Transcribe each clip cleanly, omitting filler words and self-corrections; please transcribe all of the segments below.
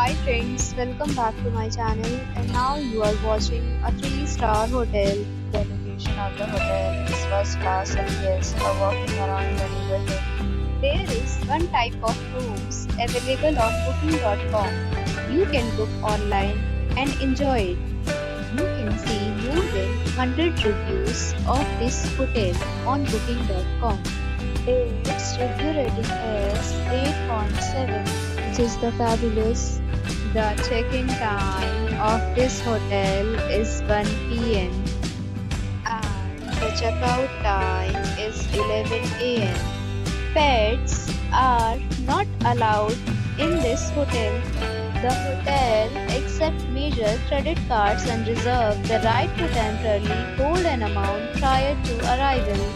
Hi friends, welcome back to my channel and now you are watching a 3-star hotel. The location of the hotel is first class and guests are walking around the neighborhood. There is one type of rooms available on booking.com. You can book online and enjoy it. You can see more than 100 reviews of this hotel on booking.com. Its review rating is 8.7, which is the fabulous. The check-in time of this hotel is 1 p.m. and the checkout time is 11 a.m. Pets are not allowed in this hotel. The hotel accepts major credit cards and reserves the right to temporarily hold an amount prior to arrival.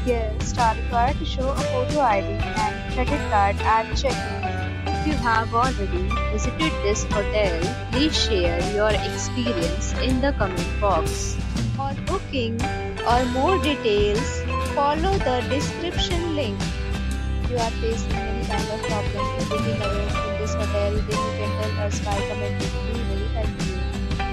Guests are required to show a photo ID and credit card at check-in. If you have already visited this hotel, please share your experience in the comment box. For booking or more details, follow the description link. If you are facing any kind of problem in booking a room in this hotel, then you can tell us by commenting. We will help you.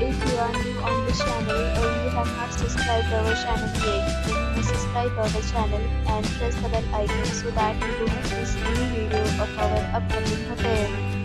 If you are new on this channel or you have not subscribed our channel yet, then you must subscribe our channel and press the bell icon so that you don't miss any video of our upcoming hotel.